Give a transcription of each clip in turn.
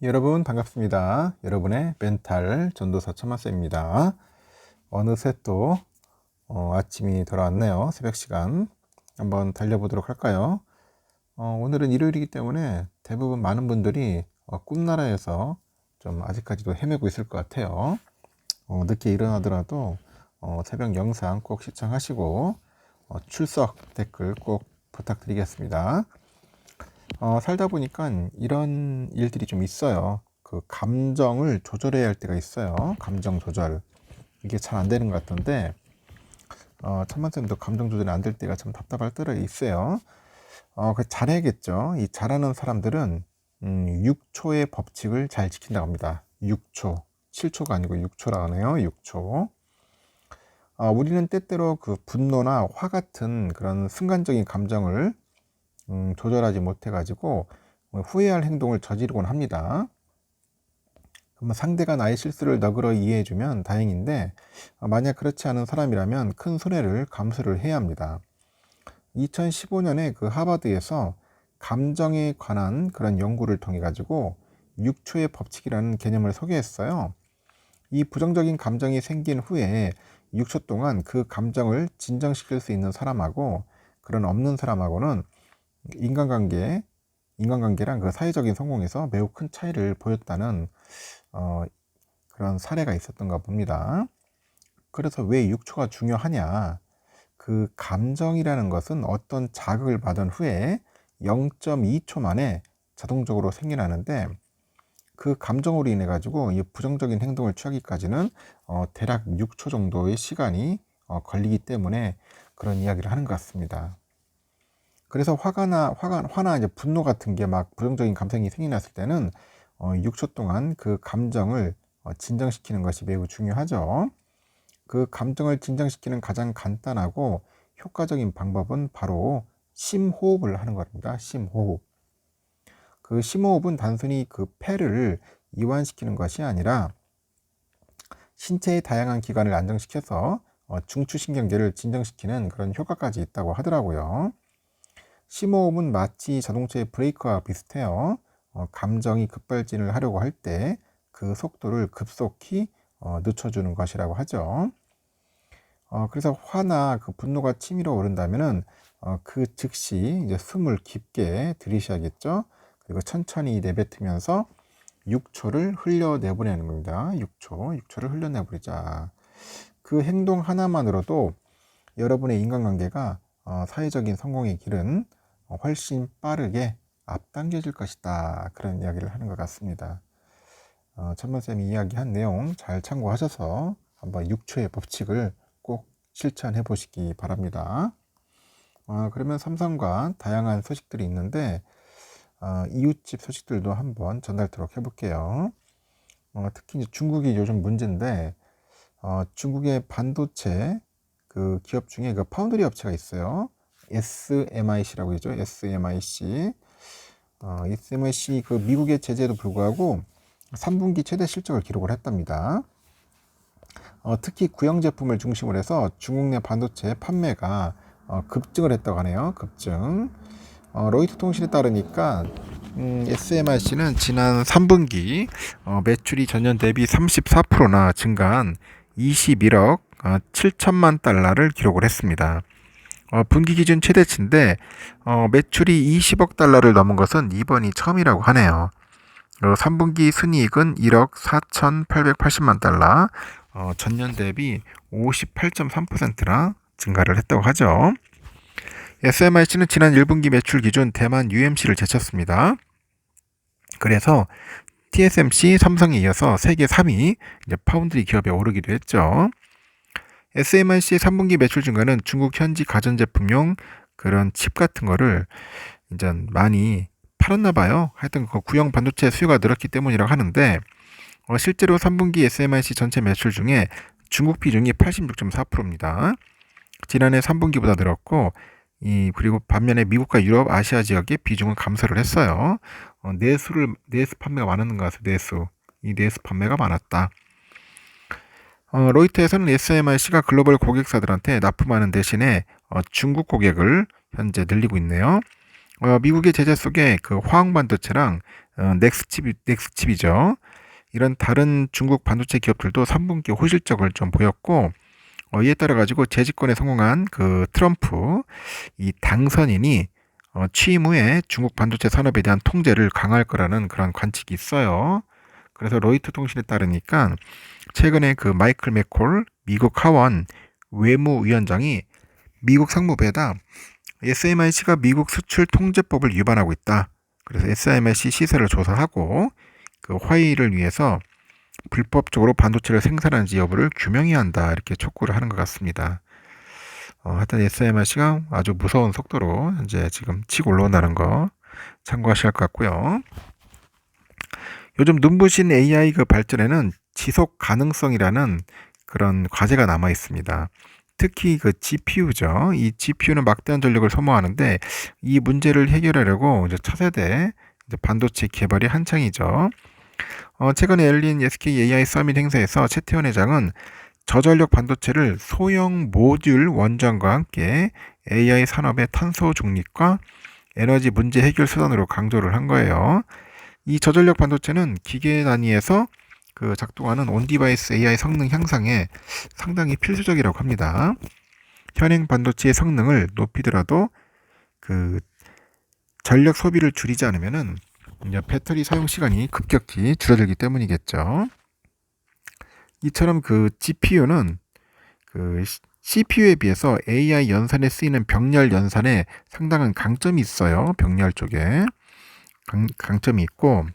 여러분 반갑습니다. 여러분의 멘탈 전도사 천만쌤입니다. 어느새 또 아침이 돌아왔네요. 새벽 시간 한번 달려보도록 할까요? 오늘은 일요일이기 때문에 대부분 많은 분들이 꿈나라에서 좀 아직까지도 헤매고 있을 것 같아요. 늦게 일어나더라도 새벽 영상 꼭 시청하시고 출석 댓글 꼭 부탁드리겠습니다. 살다 보니까 이런 일들이 좀 있어요. 그 감정을 조절해야 할 때가 있어요. 감정 조절. 이게 잘 안 되는 것 같던데, 천만쌤도 감정 조절이 안 될 때가 참 답답할 때가 있어요. 잘해야겠죠. 이 잘하는 사람들은 6초의 법칙을 잘 지킨다고 합니다. 6초. 7초가 아니고 6초라고 하네요. 6초. 우리는 때때로 그 분노나 화 같은 그런 순간적인 감정을 조절하지 못해가지고 후회할 행동을 저지르곤 합니다. 그러면 상대가 나의 실수를 너그러이 이해해주면 다행인데, 만약 그렇지 않은 사람이라면 큰 손해를 감수를 해야 합니다. 2015년에 그 하버드에서 감정에 관한 그런 연구를 통해 가지고 6초의 법칙이라는 개념을 소개했어요. 이 부정적인 감정이 생긴 후에 6초 동안 그 감정을 진정시킬 수 있는 사람하고 그런 없는 사람하고는 인간관계랑 그 사회적인 성공에서 매우 큰 차이를 보였다는 그런 사례가 있었던가 봅니다. 그래서 왜 6초가 중요하냐? 그 감정이라는 것은 어떤 자극을 받은 후에 0.2초 만에 자동적으로 생겨나는데, 그 감정으로 인해 가지고 이 부정적인 행동을 취하기까지는 대략 6초 정도의 시간이 걸리기 때문에 그런 이야기를 하는 것 같습니다. 그래서 화나 이제 분노 같은 게 막 부정적인 감정이 생겨났을 때는 6초 동안 그 감정을 진정시키는 것이 매우 중요하죠. 그 감정을 진정시키는 가장 간단하고 효과적인 방법은 바로 심호흡을 하는 겁니다. 심호흡. 그 심호흡은 단순히 그 폐를 이완시키는 것이 아니라 신체의 다양한 기관을 안정시켜서 중추신경계를 진정시키는 그런 효과까지 있다고 하더라고요. 심호흡은 마치 자동차의 브레이크와 비슷해요. 감정이 급발진을 하려고 할 때 그 속도를 급속히 늦춰주는 것이라고 하죠. 그래서 화나 그 분노가 치밀어 오른다면은 그 즉시 이제 숨을 깊게 들이셔야겠죠. 그리고 천천히 내뱉으면서 6초를 흘려내보내는 겁니다. 6초를 흘려내버리자. 그 행동 하나만으로도 여러분의 인간관계가 사회적인 성공의 길은 훨씬 빠르게 앞당겨질 것이다. 그런 이야기를 하는 것 같습니다. 천만쌤이 이야기한 내용 잘 참고하셔서 한번 6초의 법칙을 꼭 실천해 보시기 바랍니다. 그러면 삼성과 다양한 소식들이 있는데, 이웃집 소식들도 한번 전달토록 해볼게요. 특히 이제 중국이 요즘 문제인데, 중국의 반도체 그 기업 중에 그 파운드리 업체가 있어요. SMIC라고 하죠. SMIC. SMIC 그 미국의 제재에도 불구하고 3분기 최대 실적을 기록을 했답니다. 특히 구형 제품을 중심으로 해서 중국 내 반도체 판매가 급증을 했다고 하네요. 급증. 로이터 통신에 따르니까 SMIC는 지난 3분기 매출이 전년 대비 34%나 증가한 21억 7천만 달러를 기록을 했습니다. 분기 기준 최대치인데 매출이 20억 달러를 넘은 것은 이번이 처음이라고 하네요. 3분기 순이익은 1억 4,880만 달러, 전년 대비 58.3%나 증가를 했다고 하죠. SMIC는 지난 1분기 매출 기준 대만 UMC를 제쳤습니다. 그래서 TSMC, 삼성에 이어서 세계 3위 이제 파운드리 기업에 오르기도 했죠. SMIC의 3분기 매출 증가는 중국 현지 가전제품용 그런 칩 같은 거를 이제 많이 팔았나 봐요. 하여튼 그 구형 반도체 수요가 늘었기 때문이라고 하는데, 실제로 3분기 SMIC 전체 매출 중에 중국 비중이 86.4%입니다. 지난해 3분기보다 늘었고, 그리고 반면에 미국과 유럽, 아시아 지역의 비중은 감소를 했어요. 내수 판매가 많았는 것 같아요. 내수 판매가 많았다. 로이터에서는 SMIC가 글로벌 고객사들한테 납품하는 대신에 중국 고객을 현재 늘리고 있네요. 미국의 제재 속에 그 화학 반도체랑 넥스칩이죠. 이런 다른 중국 반도체 기업들도 3분기 호실적을 좀 보였고, 이에 따라 가지고 재집권에 성공한 그 트럼프 이 당선인이 취임 후에 중국 반도체 산업에 대한 통제를 강화할 거라는 그런 관측이 있어요. 그래서 로이터 통신에 따르니까 최근에 그 마이클 맥콜 미국 하원 외무위원장이 미국 상무부에다 SMIC가 미국 수출 통제법을 위반하고 있다. 그래서 SMIC 시세를 조사하고 그 화의를 위해서 불법적으로 반도체를 생산하는지 여부를 규명해야 한다. 이렇게 촉구를 하는 것 같습니다. 하여튼 SMIC가 아주 무서운 속도로 현재 지금 치고 올라온다는 거 참고하셔야 할 것 같고요. 요즘 눈부신 AI 그 발전에는 지속 가능성이라는 그런 과제가 남아 있습니다. 특히 그 GPU죠. 이 GPU는 막대한 전력을 소모하는데 이 문제를 해결하려고 이제 차세대 반도체 개발이 한창이죠. 최근에 열린 SK AI 서밋 행사에서 최태원 회장은 저전력 반도체를 소형 모듈 원전과 함께 AI 산업의 탄소 중립과 에너지 문제 해결 수단으로 강조를 한 거예요. 이 저전력 반도체는 기계 단위에서 그 작동하는 온디바이스 AI 성능 향상에 상당히 필수적이라고 합니다. 현행 반도체의 성능을 높이더라도 그 전력 소비를 줄이지 않으면은 배터리 사용 시간이 급격히 줄어들기 때문이겠죠. 이처럼 그 GPU는 그 CPU에 비해서 AI 연산에 쓰이는 병렬 연산에 상당한 강점이 있어요. 병렬 쪽에 강점이 있고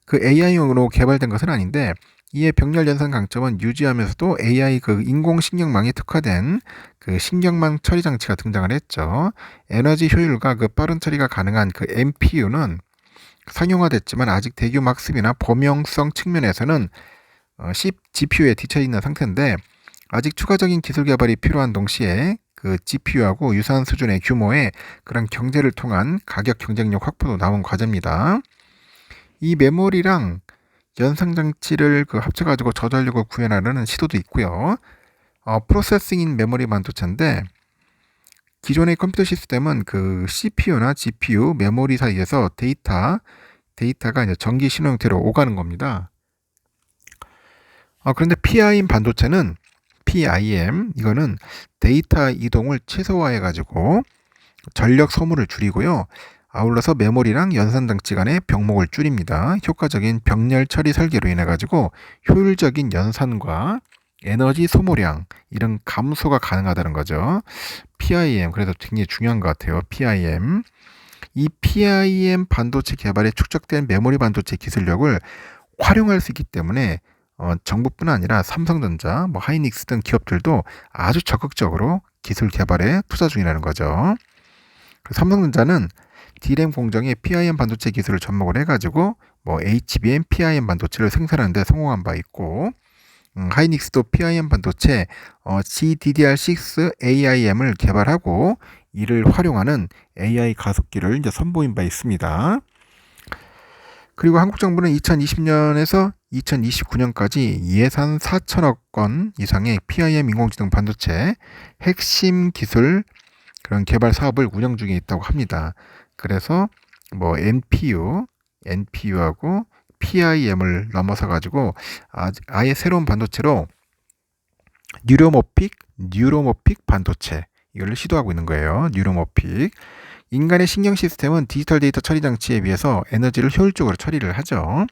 그 AI용으로 개발된 것은 아닌데 이에 병렬 연산 강점은 유지하면서도 AI 그 인공신경망에 특화된 그 신경망 처리 장치가 등장을 했죠. 에너지 효율과 그 빠른 처리가 가능한 그 MPU는 상용화됐지만 아직 대규모 학습이나 범용성 측면에서는 GPU에 뒤처져 있는 상태인데 아직 추가적인 기술 개발이 필요한 동시에 그 GPU하고 유사한 수준의 규모의 그런 경제를 통한 가격 경쟁력 확보도 남은 과제입니다. 이 메모리랑 연상장치를 그 합쳐가지고 저전력을 구현하려는 시도도 있고요. 프로세싱인 메모리 반도체인데 기존의 컴퓨터 시스템은 그 CPU나 GPU, 메모리 사이에서 데이터가 이제 전기 신호 형태로 오가는 겁니다. 그런데 PIM 반도체는 PIM 이거는 데이터 이동을 최소화해가지고 전력 소모를 줄이고요. 아울러서 메모리랑 연산장치 간의 병목을 줄입니다. 효과적인 병렬 처리 설계로 인해 가지고 효율적인 연산과 에너지 소모량 이런 감소가 가능하다는 거죠. PIM 그래서 굉장히 중요한 것 같아요. PIM 이 PIM 반도체 개발에 축적된 메모리 반도체 기술력을 활용할 수 있기 때문에 정부뿐 아니라 삼성전자, 하이닉스 등 기업들도 아주 적극적으로 기술 개발에 투자 중이라는 거죠. 삼성전자는 D램 공정에 PIM 반도체 기술을 접목을 해가지고 HBM PIM 반도체를 생산하는 데 성공한 바 있고 하이닉스도 PIM 반도체 GDDR6 AIM을 개발하고 이를 활용하는 AI 가속기를 이제 선보인 바 있습니다. 그리고 한국 정부는 2020년에서 2029년까지 예산 4천억 원 이상의 PIM 인공지능 반도체 핵심 기술 그런 개발 사업을 운영 중에 있다고 합니다. 그래서 NPU하고 PIM을 넘어서 가지고 아예 새로운 반도체로 뉴로모픽 반도체 이걸 시도하고 있는 거예요. 뉴로모픽. 인간의 신경 시스템은 디지털 데이터 처리 장치에 비해서 에너지를 효율적으로 처리를 하죠.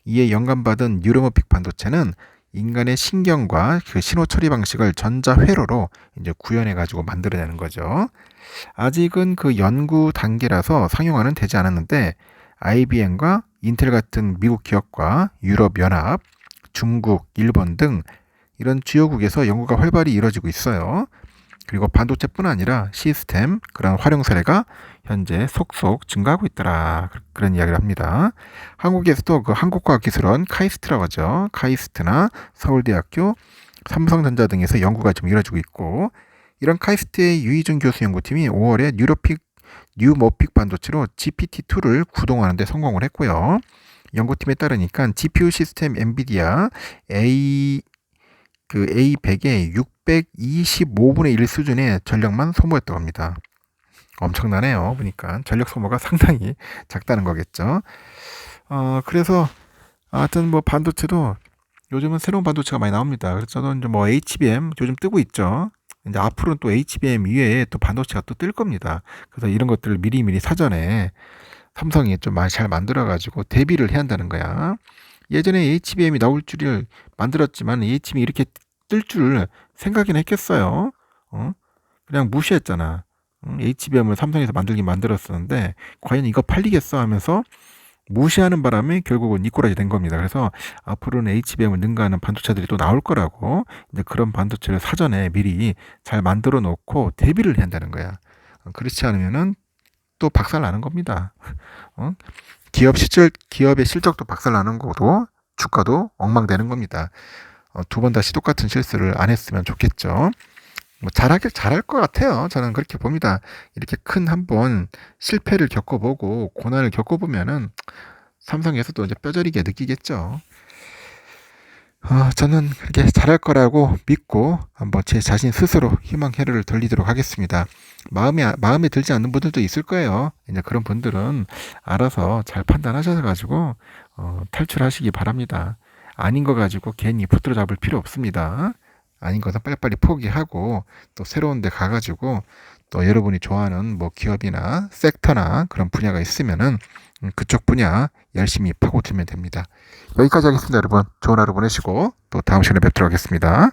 이에 영감받은 뉴로모픽 반도체는 인간의 신경과 그 신호 처리 방식을 전자 회로로 이제 구현해 가지고 만들어내는 거죠. 아직은 그 연구 단계라서 상용화는 되지 않았는데 IBM과 인텔 같은 미국 기업과 유럽 연합, 중국, 일본 등 이런 주요국에서 연구가 활발히 이루어지고 있어요. 그리고 반도체뿐 아니라 시스템 그런 활용 사례가 현재 속속 증가하고 있더라 그런 이야기를 합니다. 한국에서도 그 한국과학기술원 카이스트라고 하죠. 카이스트나 서울대학교, 삼성전자 등에서 연구가 좀 이루어지고 있고 이런 카이스트의 유희준 교수 연구팀이 5월에 뉴모픽 반도체로 GPT-2를 구동하는 데 성공을 했고요. 연구팀에 따르니까 GPU 시스템 엔비디아 A100의 625분의 1 수준의 전력만 소모했다고 합니다. 엄청나네요. 보니까 전력 소모가 상당히 작다는 거겠죠. 그래서 하여튼 뭐 반도체도 요즘은 새로운 반도체가 많이 나옵니다. 그래서 저도 이제 뭐 HBM 요즘 뜨고 있죠. 이제 앞으로는 또 HBM 이외에 또 반도체가 또 뜰 겁니다. 그래서 이런 것들을 미리미리 사전에 삼성이 좀 많이 잘 만들어가지고 대비를 해야 한다는 거야. 예전에 HBM이 나올 줄을 만들었지만 HBM이 이렇게 뜰 줄 생각이나 했겠어요. 어? 그냥 무시했잖아. HBM을 삼성에서 만들긴 만들었었는데 과연 이거 팔리겠어 하면서 무시하는 바람에 결국은 이꼬라지 된 겁니다. 그래서 앞으로는 HBM을 능가하는 반도체들이 또 나올 거라고 이제 그런 반도체를 사전에 미리 잘 만들어 놓고 대비를 해야 한다는 거야. 그렇지 않으면은 또 박살 나는 겁니다. 어? 기업의 실적도 박살 나는 거고 주가도 엉망되는 겁니다. 두 번 다시 똑같은 실수를 안 했으면 좋겠죠. 뭐 잘할 것 같아요. 저는 그렇게 봅니다. 이렇게 큰 한번 실패를 겪어보고 고난을 겪어보면은 삼성에서도 이제 뼈저리게 느끼겠죠. 저는 그렇게 잘할 거라고 믿고 한번 제 자신 스스로 희망회로를 돌리도록 하겠습니다. 마음에 들지 않는 분들도 있을 거예요. 이제 그런 분들은 알아서 잘 판단하셔서 가지고 탈출하시기 바랍니다. 아닌 거 가지고 괜히 붙들어 잡을 필요 없습니다. 아닌 것은 빨리빨리 포기하고 또 새로운 데 가가지고 또 여러분이 좋아하는 뭐 기업이나 섹터나 그런 분야가 있으면은 그쪽 분야 열심히 파고들면 됩니다. 여기까지 하겠습니다, 여러분. 좋은 하루 보내시고 또 다음 시간에 뵙도록 하겠습니다.